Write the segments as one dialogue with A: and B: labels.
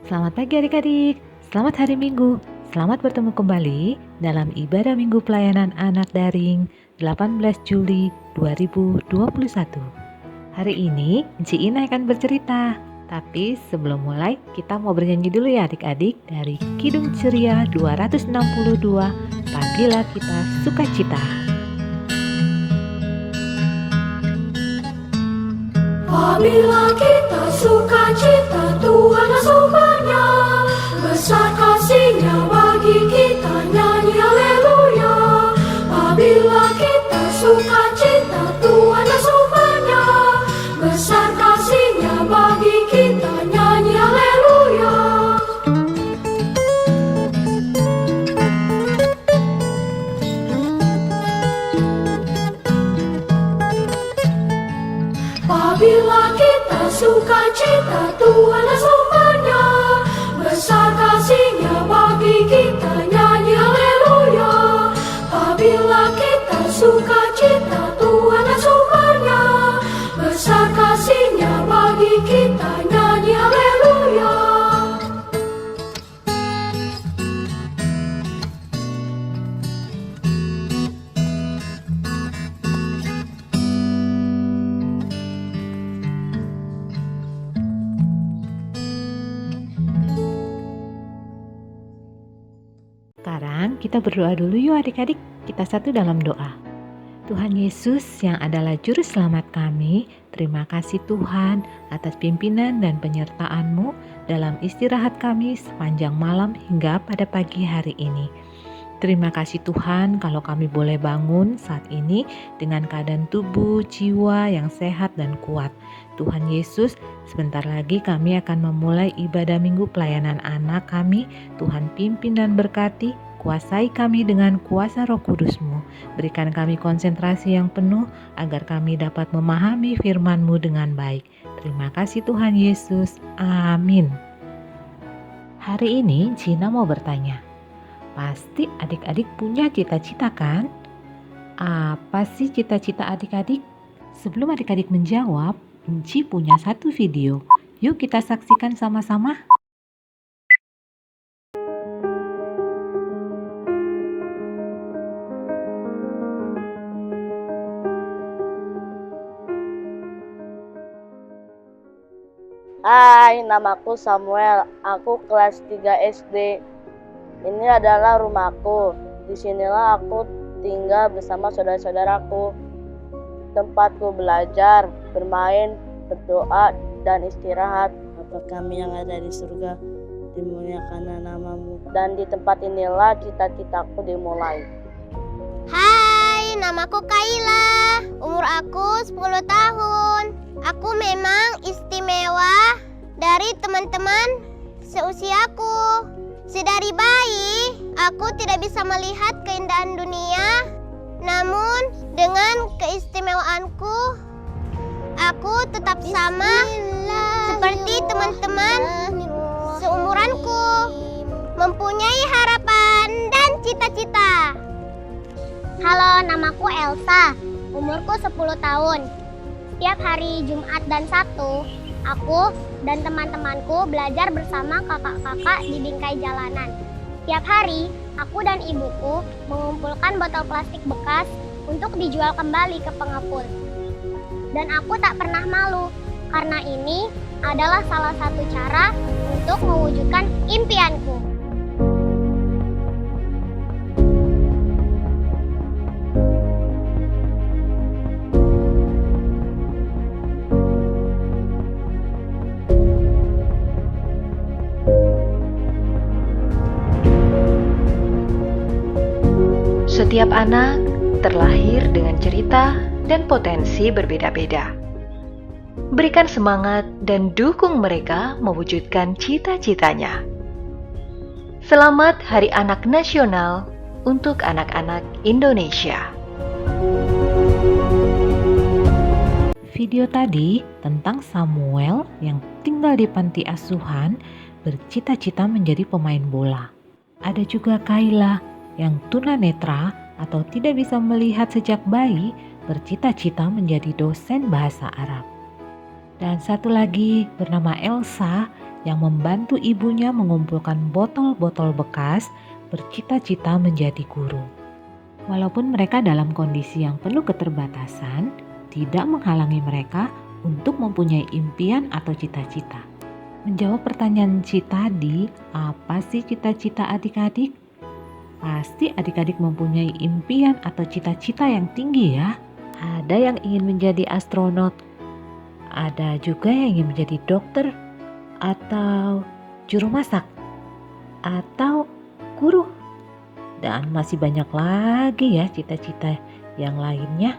A: Selamat pagi adik-adik, selamat hari Minggu. Selamat bertemu kembali dalam ibadah Minggu Pelayanan Anak Daring 18 Juli 2021. Hari ini Ci Ina akan bercerita. Tapi sebelum mulai kita mau bernyanyi dulu ya adik-adik dari Kidung Ceria 262, Panggilah Kita Sukacita.
B: Apabila kita sukacita, Tuhan sumbernya, besar kasih-Nya bagi kita, nyanyi haleluya. Apabila kita sukacita, Tuhan sumbernya, besar kasih-Nya bagi kita, nyanyi haleluya. Apabila kita sukacita, Tuhan sumbernya, besar kasih-Nya bagi kita, nyanyi haleluya. Apabila kita sukacita, Tuhan sumbernya, besar kasih-Nya bagi kita, nyanyi haleluya.
A: Sekarang kita berdoa dulu yuk adik-adik. Kita satu dalam doa. Tuhan Yesus yang adalah Juru Selamat kami, terima kasih Tuhan atas pimpinan dan penyertaan-Mu dalam istirahat kami sepanjang malam hingga pada pagi hari ini. Terima kasih Tuhan kalau kami boleh bangun saat ini dengan keadaan tubuh, jiwa yang sehat dan kuat. Tuhan Yesus, sebentar lagi kami akan memulai ibadah minggu pelayanan anak kami. Tuhan pimpin dan berkati, kuasai kami dengan kuasa Roh Kudus-Mu. Berikan kami konsentrasi yang penuh agar kami dapat memahami firman-Mu dengan baik. Terima kasih Tuhan Yesus. Amin. Hari ini Cina mau bertanya. Pasti adik-adik punya cita-cita kan? Apa sih cita-cita adik-adik? Sebelum adik-adik menjawab, Enci punya satu video. Yuk kita saksikan sama-sama.
C: Hai, namaku Samuel. Aku kelas 3 SD. Ini adalah rumahku. Disinilah aku tinggal bersama saudara-saudaraku. Tempatku belajar, bermain, berdoa, dan istirahat. Bapa kami yang ada di surga, dimuliakanlah nama-Mu. Dan di tempat inilah cita-citaku dimulai.
D: Hai, namaku Kaila. Umur aku 10 tahun. Aku memang istimewa dari teman-teman seusiaku. Sedari bayi, aku tidak bisa melihat keindahan dunia. Namun, dengan keistimewaanku, aku tetap sama seperti teman-teman seumuranku, mempunyai harapan dan cita-cita. Halo, namaku Elsa. Umurku 10 tahun. Setiap hari Jumat dan Sabtu, aku dan teman-temanku belajar bersama kakak-kakak di bingkai jalanan. Setiap hari, aku dan ibuku mengumpulkan botol plastik bekas untuk dijual kembali ke pengepul. Dan aku tak pernah malu, karena ini adalah salah satu cara untuk mewujudkan impianku.
E: Setiap anak terlahir dengan cerita dan potensi berbeda-beda. Berikan semangat dan dukung mereka mewujudkan cita-citanya. Selamat Hari Anak Nasional untuk anak-anak Indonesia.
A: Video tadi tentang Samuel yang tinggal di panti asuhan bercita-cita menjadi pemain bola. Ada juga Kaila yang tunanetra atau tidak bisa melihat sejak bayi bercita-cita menjadi dosen bahasa Arab. Dan satu lagi bernama Elsa yang membantu ibunya mengumpulkan botol-botol bekas, bercita-cita menjadi guru. Walaupun mereka dalam kondisi yang penuh keterbatasan, tidak menghalangi mereka untuk mempunyai impian atau cita-cita. Menjawab pertanyaan Ci tadi, apa sih cita-cita adik-adik? Pasti adik-adik mempunyai impian atau cita-cita yang tinggi ya. Ada yang ingin menjadi astronot, ada juga yang ingin menjadi dokter, atau juru masak, atau guru. Dan masih banyak lagi ya cita-cita yang lainnya.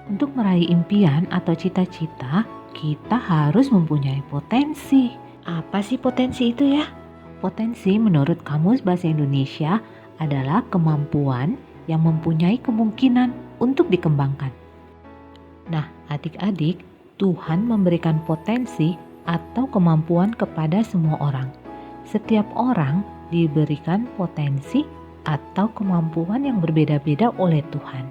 A: Untuk meraih impian atau cita-cita, kita harus mempunyai potensi. Apa sih potensi itu ya? Potensi menurut Kamus Bahasa Indonesia adalah kemampuan yang mempunyai kemungkinan untuk dikembangkan. Nah, adik-adik, Tuhan memberikan potensi atau kemampuan kepada semua orang. Setiap orang diberikan potensi atau kemampuan yang berbeda-beda oleh Tuhan.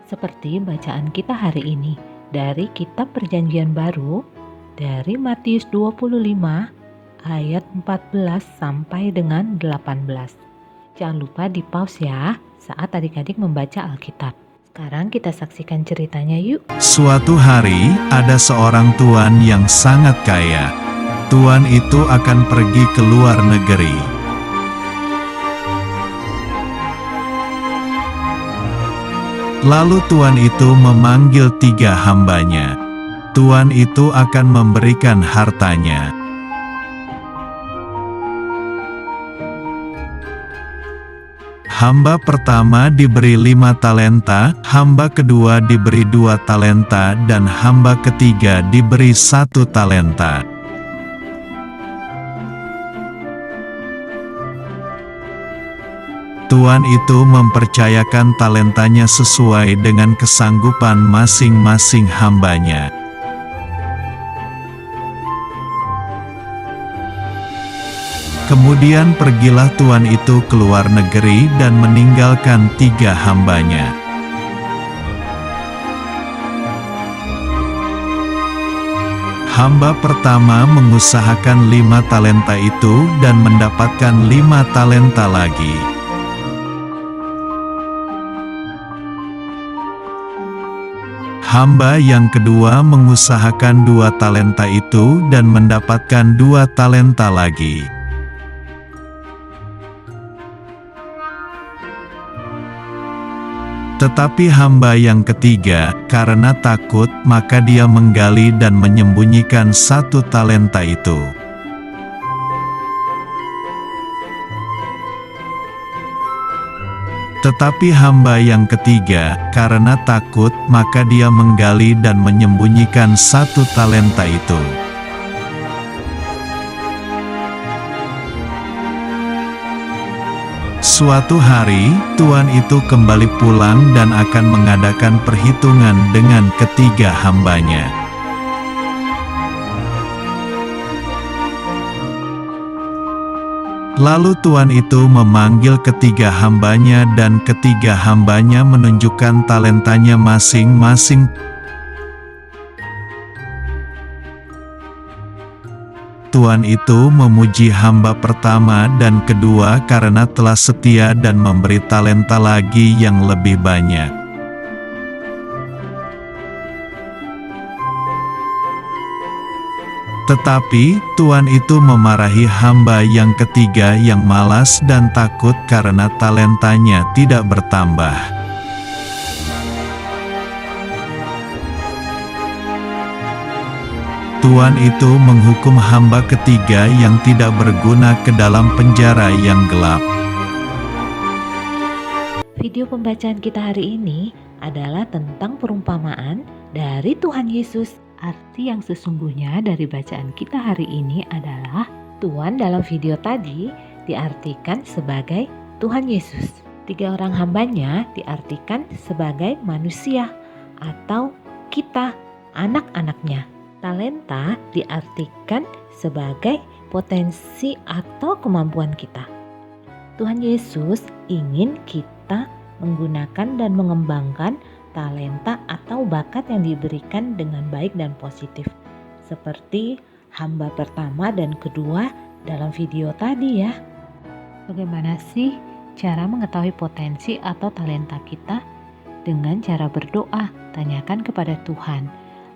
A: Seperti bacaan kita hari ini dari Kitab Perjanjian Baru dari Matius 25 ayat 14 sampai dengan 18. Jangan lupa di pause ya saat adik-adik membaca Alkitab. Sekarang kita saksikan ceritanya yuk.
F: Suatu hari, ada seorang tuan yang sangat kaya. Tuan itu akan pergi ke luar negeri. Lalu tuan itu memanggil 3 hambanya. Tuan itu akan memberikan hartanya. Hamba pertama diberi 5 talenta, hamba kedua diberi 2 talenta, dan hamba ketiga diberi 1 talenta. Tuan itu mempercayakan talentanya sesuai dengan kesanggupan masing-masing hambanya. Kemudian pergilah tuan itu ke luar negeri dan meninggalkan 3 hambanya. Hamba pertama mengusahakan 5 talenta itu dan mendapatkan 5 talenta lagi. Hamba yang kedua mengusahakan 2 talenta itu dan mendapatkan 2 talenta lagi. Tetapi hamba yang ketiga, karena takut, maka dia menggali dan menyembunyikan 1 talenta itu. Tetapi hamba yang ketiga, karena takut, maka dia menggali dan menyembunyikan 1 talenta itu. Suatu hari, tuan itu kembali pulang dan akan mengadakan perhitungan dengan ketiga hambanya. Lalu tuan itu memanggil ketiga hambanya dan ketiga hambanya menunjukkan talentanya masing-masing. Tuan itu memuji hamba pertama dan kedua karena telah setia dan memberi talenta lagi yang lebih banyak. Tetapi, tuan itu memarahi hamba yang ketiga yang malas dan takut karena talentanya tidak bertambah. Tuan itu menghukum hamba ketiga yang tidak berguna ke dalam penjara yang gelap.
A: Video pembacaan kita hari ini adalah tentang perumpamaan dari Tuhan Yesus. Arti yang sesungguhnya dari bacaan kita hari ini adalah Tuhan dalam video tadi diartikan sebagai Tuhan Yesus. 3 orang hambanya diartikan sebagai manusia atau kita, anak-anaknya. Talenta diartikan sebagai potensi atau kemampuan kita. Tuhan Yesus ingin kita menggunakan dan mengembangkan talenta atau bakat yang diberikan dengan baik dan positif, seperti hamba pertama dan kedua dalam video tadi ya. Bagaimana sih cara mengetahui potensi atau talenta kita? Dengan cara berdoa, tanyakan kepada Tuhan.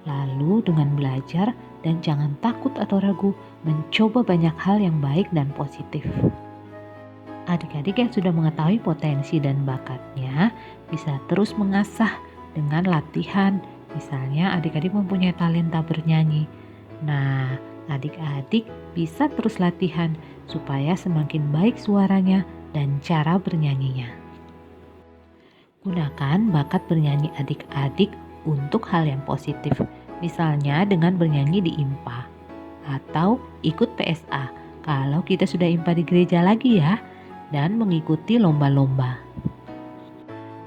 A: Lalu dengan belajar dan jangan takut atau ragu mencoba banyak hal yang baik dan positif. Adik-adik yang sudah mengetahui potensi dan bakatnya bisa terus mengasah dengan latihan. Misalnya adik-adik mempunyai talenta bernyanyi. Nah, adik-adik bisa terus latihan supaya semakin baik suaranya dan cara bernyanyinya. Gunakan bakat bernyanyi adik-adik untuk hal yang positif, misalnya dengan bernyanyi di IMPA atau ikut PSA kalau kita sudah IMPA di gereja lagi ya, dan mengikuti lomba-lomba.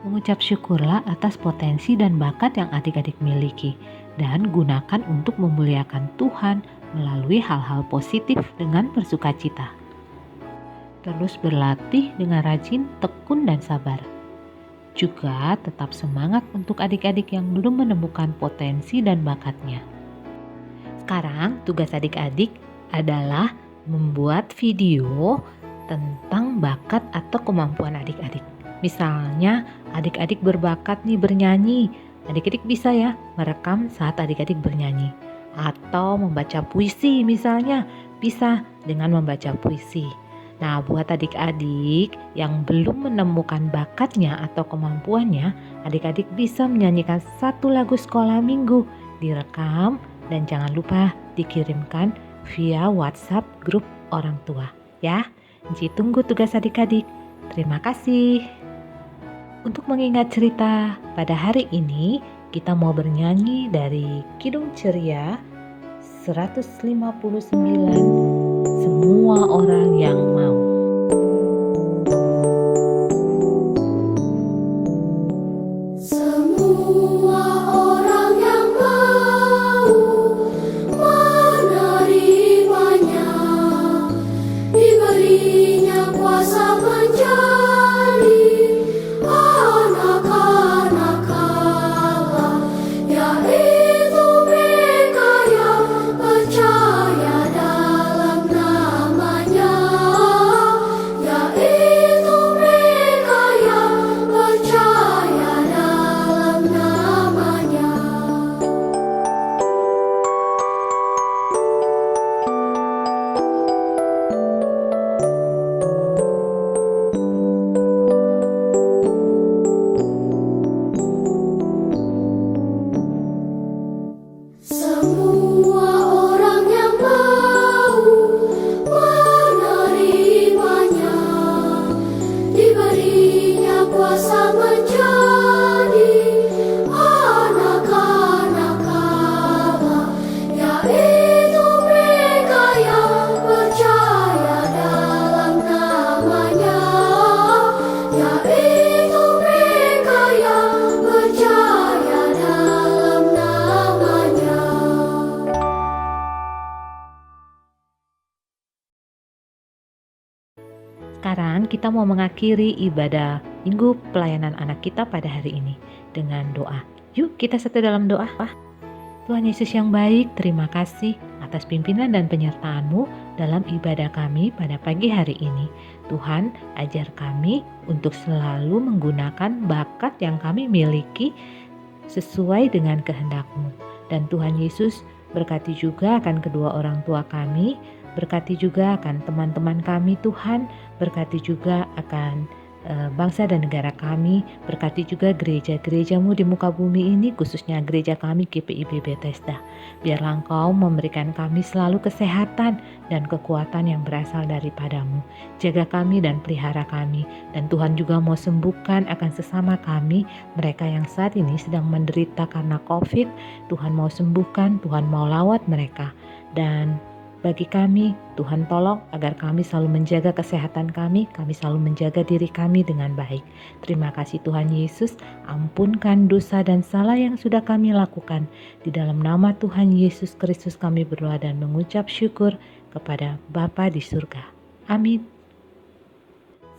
A: Mengucap syukurlah atas potensi dan bakat yang adik-adik miliki dan gunakan untuk memuliakan Tuhan melalui hal-hal positif dengan bersukacita. Terus berlatih dengan rajin, tekun, dan sabar. Juga tetap semangat untuk adik-adik yang belum menemukan potensi dan bakatnya. Sekarang tugas adik-adik adalah membuat video tentang bakat atau kemampuan adik-adik. Misalnya adik-adik berbakat nih bernyanyi, adik-adik bisa ya merekam saat adik-adik bernyanyi. Atau membaca puisi misalnya, bisa dengan membaca puisi. Nah, buat adik-adik yang belum menemukan bakatnya atau kemampuannya, adik-adik bisa menyanyikan satu lagu sekolah minggu, direkam dan jangan lupa dikirimkan via WhatsApp grup orang tua ya. Nci tunggu tugas adik-adik. Terima kasih. Untuk mengingat cerita pada hari ini, kita mau bernyanyi dari Kidung Ceria 159, Semua Orang Yang Mau.
B: Semua orang yang mau menerimanya, diberinya kuasa menjadi anak-anak Allah, yaitu mereka yang percaya dalam namanya, yaitu mereka yang percaya dalam namanya. Semua orang yang mau menerimanya, diberinya kuasa menjadi anak-anak Allah, yaitu mereka yang percaya dalam namanya, yaitu mereka yang percaya dalam namanya.
A: Sekarang kita mau mengakhiri ibadah Minggu Pelayanan Anak kita pada hari ini dengan doa. Yuk kita satu dalam doa. Tuhan Yesus yang baik, terima kasih atas pimpinan dan penyertaan-Mu dalam ibadah kami pada pagi hari ini. Tuhan, ajar kami untuk selalu menggunakan bakat yang kami miliki sesuai dengan kehendak-Mu. Dan Tuhan Yesus berkati juga akan kedua orang tua kami, berkati juga akan teman-teman kami Tuhan, berkati juga akan bangsa dan negara kami, berkati juga gereja-gereja-Mu di muka bumi ini, khususnya gereja kami GPIB Bethesda. Biarlah Engkau memberikan kami selalu kesehatan dan kekuatan yang berasal daripada-Mu. Jaga kami dan pelihara kami, dan Tuhan juga mau sembuhkan akan sesama kami, mereka yang saat ini sedang menderita karena COVID. Tuhan mau sembuhkan, Tuhan mau lawat mereka. Dan bagi kami, Tuhan tolong agar kami selalu menjaga kesehatan kami selalu menjaga diri kami dengan baik. Terima kasih Tuhan Yesus, ampunkan dosa dan salah yang sudah kami lakukan. Di dalam nama Tuhan Yesus Kristus kami berdoa dan mengucap syukur kepada Bapa di surga. Amin.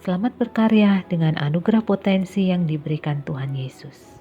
A: Selamat berkarya dengan anugerah potensi yang diberikan Tuhan Yesus.